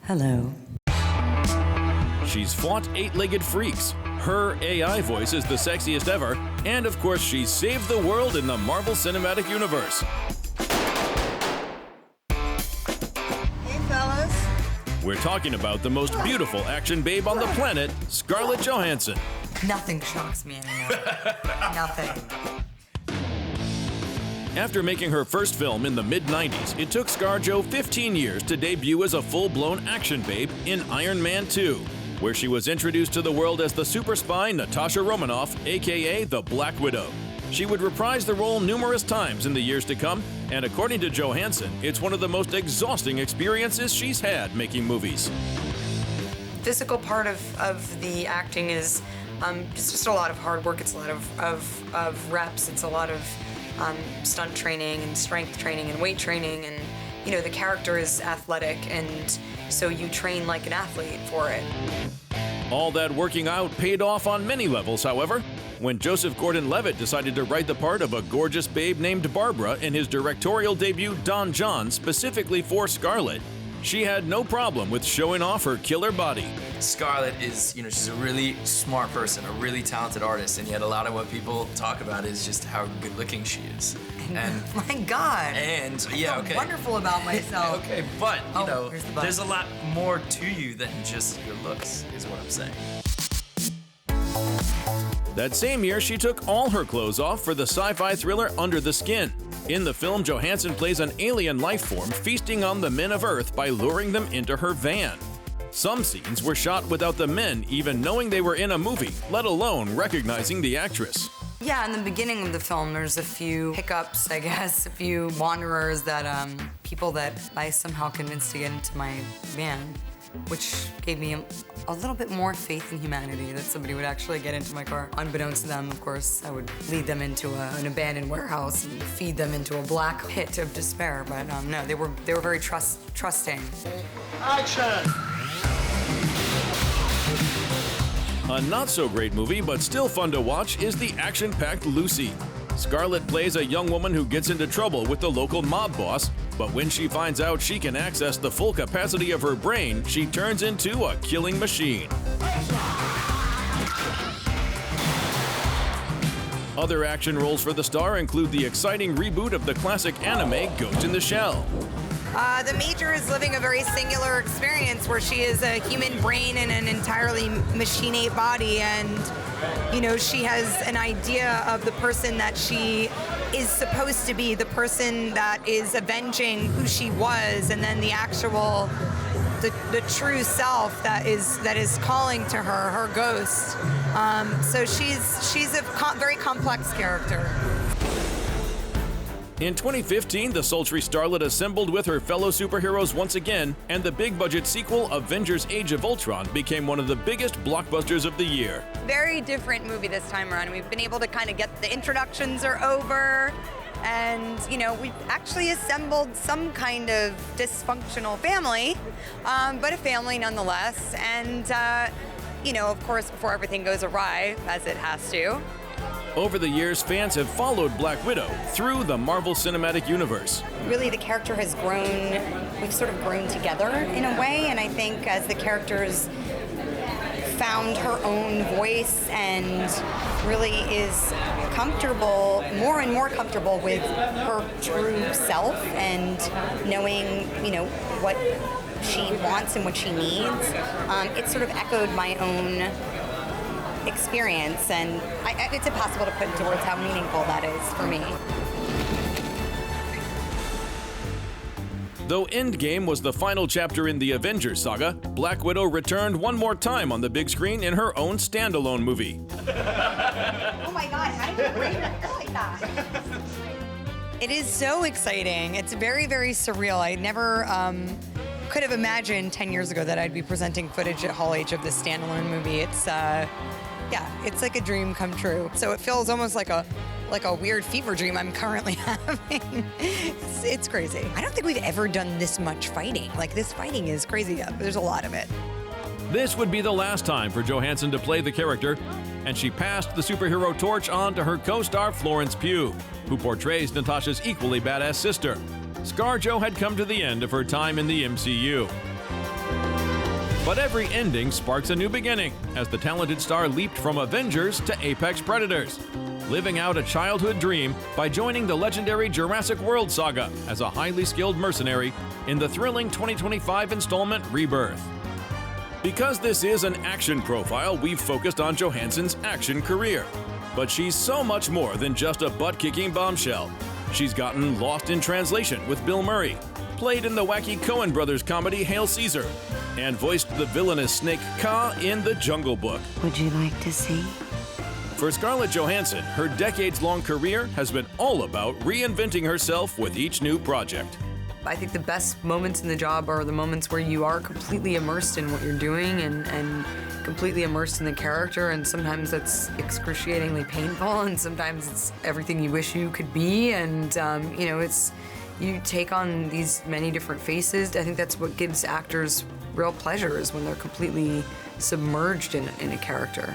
Hello. She's fought eight-legged freaks. Her AI voice is the sexiest ever. And of course, she's saved the world in the Marvel Cinematic Universe. Hey, fellas. We're talking about the most beautiful action babe on the planet, Scarlett Johansson. Nothing shocks me anymore. Nothing. After making her first film in the mid-90s, it took ScarJo 15 years to debut as a full-blown action babe in Iron Man 2, where she was introduced to the world as the super spy Natasha Romanoff, aka the Black Widow. She would reprise the role numerous times in the years to come, and according to Johansson, it's one of the most exhausting experiences she's had making movies. Physical part of the acting is it's just a lot of hard work. It's a lot of reps. It's a lot of stunt training and strength training and weight training, and you know, the character is athletic, and so you train like an athlete for it. All that working out paid off on many levels, however. When Joseph Gordon-Levitt decided to write the part of a gorgeous babe named Barbara in his directorial debut Don John specifically for Scarlett, she had no problem with showing off her killer body. Scarlett is, she's a really smart person, a really talented artist, and yet a lot of what people talk about is just how good looking she is. And my God. And I yeah, feel okay. wonderful about myself. Okay, but here's the but. there's a lot more to you than just your looks, is what I'm saying. That same year, she took all her clothes off for the sci-fi thriller Under the Skin. In the film, Johansson plays an alien life form feasting on the men of Earth by luring them into her van. Some scenes were shot without the men even knowing they were in a movie, let alone recognizing the actress. Yeah, in the beginning of the film, there's a few hiccups, I guess, a few wanderers that people that I somehow convinced to get into my van, which gave me a little bit more faith in humanity that somebody would actually get into my car. Unbeknownst to them, of course, I would lead them into an abandoned warehouse and feed them into a black pit of despair. But no, they were very trusting. Action! A not-so-great movie, but still fun to watch, is the action-packed Lucy. Scarlett plays a young woman who gets into trouble with the local mob boss, but when she finds out she can access the full capacity of her brain, she turns into a killing machine. Other action roles for the star include the exciting reboot of the classic anime Ghost in the Shell. The Major is living a very singular experience where she is a human brain in an entirely machine-ate body, and she has an idea of the person that she is supposed to be, the person that is avenging who she was, and then the actual, the true self that is calling to her ghost. So she's a very complex character. In 2015, the sultry starlet assembled with her fellow superheroes once again, and the big-budget sequel, Avengers: Age of Ultron, became one of the biggest blockbusters of the year. Very different movie this time around. We've been able to kind of get the introductions are over, and we've actually assembled some kind of dysfunctional family, but a family nonetheless. And of course, before everything goes awry, as it has to. Over the years, fans have followed Black Widow through the Marvel Cinematic Universe. Really, the character has grown, we've sort of grown together in a way, and I think as the character's found her own voice and really is comfortable, more and more comfortable with her true self and knowing, what she wants and what she needs, it sort of echoed my own experience, and it's impossible to put into words how meaningful that is for me. Though Endgame was the final chapter in the Avengers saga, Black Widow returned one more time on the big screen in her own standalone movie. Oh my God, how did you bring it like that? It is so exciting. It's very, very surreal. I never could have imagined 10 years ago that I'd be presenting footage at Hall H of this standalone movie. It's it's like a dream come true. So it feels almost like a weird fever dream I'm currently having. It's crazy. I don't think we've ever done this much fighting. Like, this fighting is crazy. There's a lot of it. This would be the last time for Johansson to play the character, and she passed the superhero torch on to her co-star Florence Pugh, who portrays Natasha's equally badass sister. ScarJo had come to the end of her time in the MCU. But every ending sparks a new beginning, as the talented star leaped from Avengers to Apex Predators, living out a childhood dream by joining the legendary Jurassic World saga as a highly skilled mercenary in the thrilling 2025 installment Rebirth. Because this is an action profile, we've focused on Johansson's action career. But she's so much more than just a butt-kicking bombshell. She's gotten lost in translation with Bill Murray, played in the wacky Coen Brothers comedy Hail Caesar, and voiced the villainous snake Ka in The Jungle Book. Would you like to see? For Scarlett Johansson, her decades-long career has been all about reinventing herself with each new project. I think the best moments in the job are the moments where you are completely immersed in what you're doing and completely immersed in the character, and sometimes that's excruciatingly painful, and sometimes it's everything you wish you could be, and you take on these many different faces. I think that's what gives actors real pleasure, is when they're completely submerged in a character.